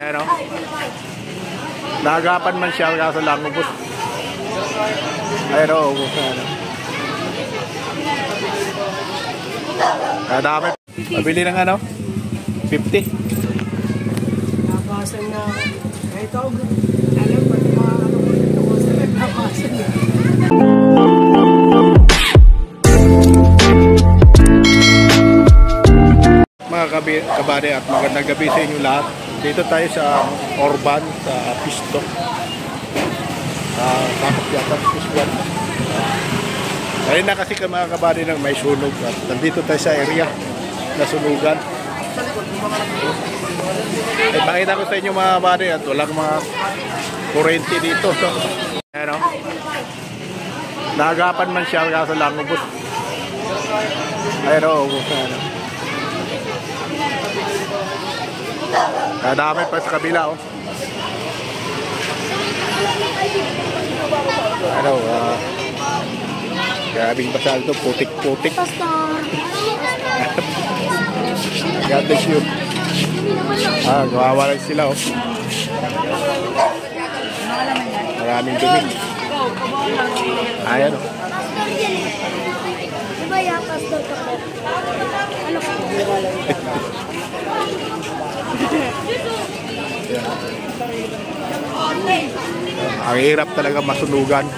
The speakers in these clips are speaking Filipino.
Ano? Nagapan man siya kaso lang ubos. Ayun o, ubos na ano. Kadami. Mabili ng ano? 50. Nabasan na. Ito, alam pa yung mga ano ko dito kasi nabasan na. Mga kabady at magandang gabi sa inyo lahat. Dito tayo sa Orban, sa Pisto. Takot yata, Pistuan. Ngayon na kasi mga kabady nang may sunog. At nandito tayo sa area na sunugan. At makita ko sa inyo mga kabady at walang mga kurente dito. So, ano? Nagapan man siya kaso lang ubos. Ayun o, ubos na ano. Kadami pa sa kabila oh. Ano, grabing basal to, putik-putik. God bless you. Gawawalan sila oh. Maraming dumi. Ayan oh. Ang hirap talaga masunugan.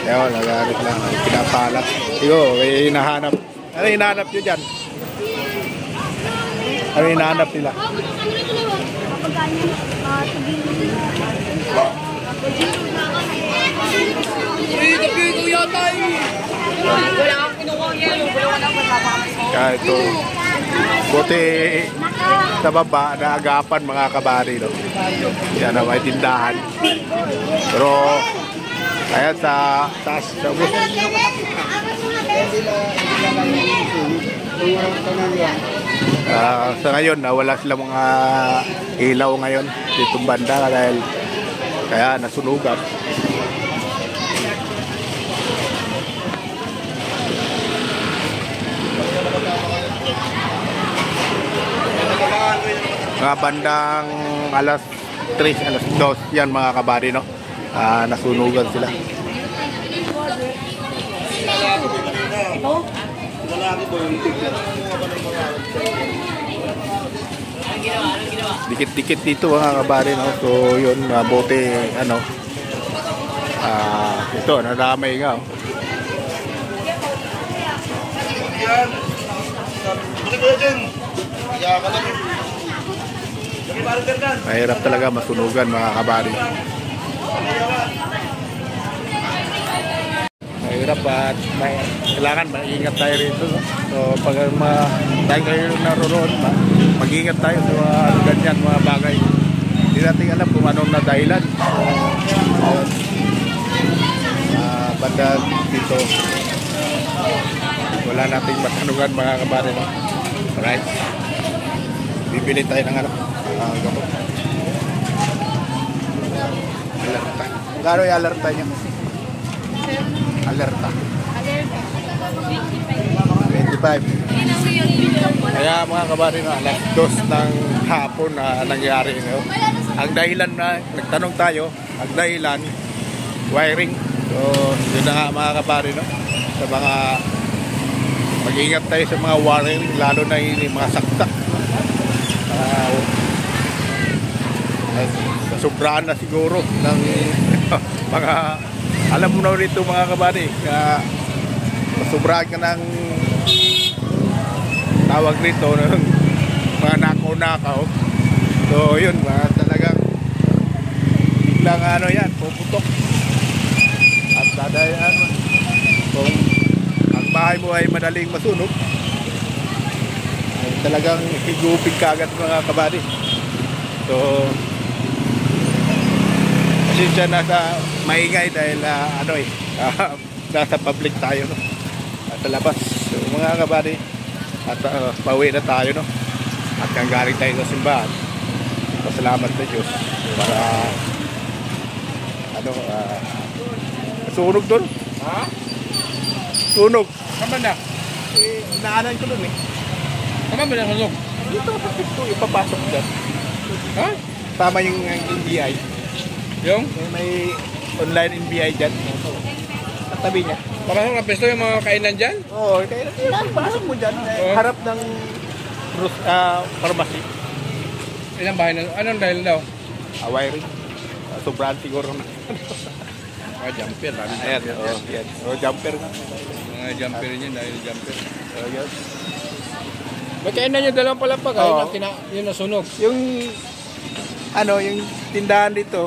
Ewan, nagalit lang. Pinapalat. Iko, may hinahanap. Ano hinahanap nyo dyan? Ano hinahanap nila? Kaya ito buti sa baba naagapan mga kabari no? Yan na may tindahan. Pero kaya sa taas sa bus sa ngayon wala sila mga ilaw ngayon ditong banda dahil kaya nasunugan. Mga bandang alas 3, alas 2 yan mga kabady no? Nasunugan sila. Dikit-dikit dito mga kabady no? So yun, bote ano ito, nadamay nga oh. Mahirap talaga masunugan mga kabady. Mahirap at kailangan mag-ingat tayo rito no? So pag tayo kayo naroon mag-ingat tayo sa mga ganyan mga bagay. Hindi natin alam kung anong na dahilan. So banda dito wala nating masunugan mga kabady no? Alright, bibili tayo ng ano gamot. Alerta. Gano'n yung alerta nyo? Alerta. 25. Kaya mga kabady no, alas 2 ng hapon na nangyari no? Ang dahilan na nagtanong tayo, ang dahilan wiring. So yun na nga mga kabady no? Sa mga mag-ingat tayo sa mga wiring, lalo na yung mga saksak. Sobrahan na siguro ng mga alam mo na rito mga kabady sobrahan ka ng tawag rito ng mga nakaw-nakaw. So yun talagang biglang ano yan puputok at dadayan kung ang bahay mo ay madaling masunog ay talagang higupin ka agad mga kabady. So siya nasa maingay dahil nasa public tayo no? At sa labas so, mga kabady at pauwi na tayo no? At galing tayo sa simbahan. Pasalamat sa Diyos para sunog doon. Ha? Sunog. Kaman na? Inaanan ko doon eh. Kaman ba na sunog? Dito ipapasok dyan. Ha? Tama yung NBI. Yung? May online NBI dyan. Katabi niya. Parang napesto yung mga kainan dyan? Oo, kaya pasok mo dyan. Harap ng pharmacy. Ilang bahay na? Anong dahil daw? Wiring. Sobrang siguro na. Mga jumper. Ayan, yan. Jumper nga. Mga jumper niya dahil jumper. Yan. May kainan yung dalawang palapag. Oo. Yun nasunog. Yung yung tindahan dito.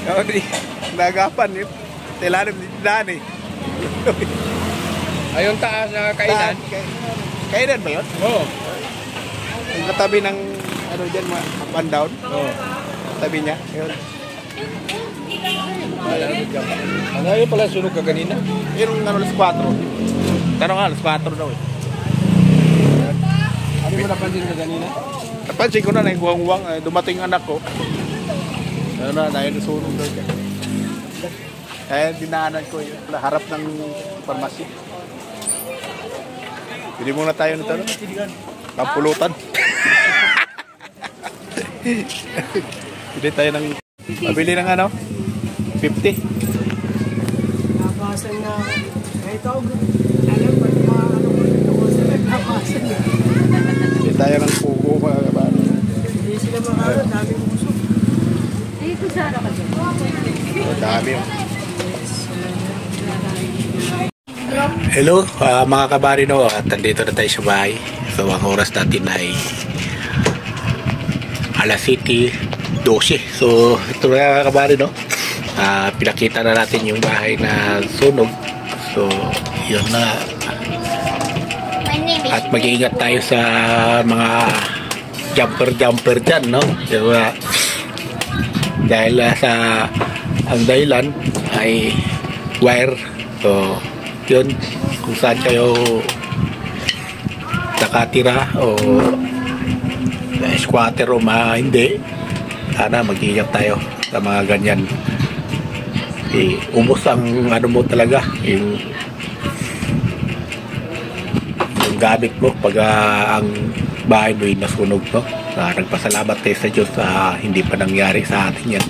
Oo, nagapan yun. Tilalim ng tindahan eh. Ayun taas na kainan. Kainan ba yun? Oo. Yung katabi ng dyan, up and down. Oo. Katabi niya. Yun. Ano yun pala sunog ka kanina? Yung alas 4. Tanong nga, alas 4 daw eh. Ano mo napansin ka kanina? Napansin ko na, naghuwang-huwang. Dumating anak ko. Ano na, nasunog daw dyan. Kaya dinaanan ko yun. Harap ng pharmacy. Pili muna tayo nito. Kampulutan. Pili tayo ng... Pabili ng 50. Nabasan na. Kahit ako, alam ba, mga dito ko sila, nabasan na. Pili tayo ng pugo, mga kabalo. Hindi sila makano, daming puso. Dito sana ka dyan. Dami. Hello, mga kabarino, at nandito na tayo sa bahay. So ang oras natin ay alas 7:12. So ito na, mga kabarino, pinakita na natin yung bahay na sunog. So yun na. At mag-iingat tayo sa mga jumper dyan, no? Diba? Dahil sa ang dahilan ay wire. So yun, kung saan kayo nakatira o squatter o hindi, sana mag-iingat tayo sa mga ganyan. Ubos ang mo talaga, yung gamit mo pag ang bahay mo ay nasunog, no? Nagpasalamat tayo sa Diyos hindi pa nangyari sa atin yan.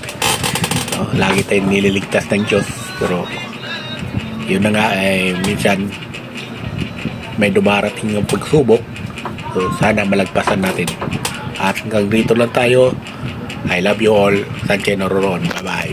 Lagi tayong nililigtas ng Diyos, pero yun na nga, minsan may dumarating ng pagsubok. So sana malagpasan natin. At hanggang dito lang tayo. I love you all. Saan kayo naroon? Bye bye.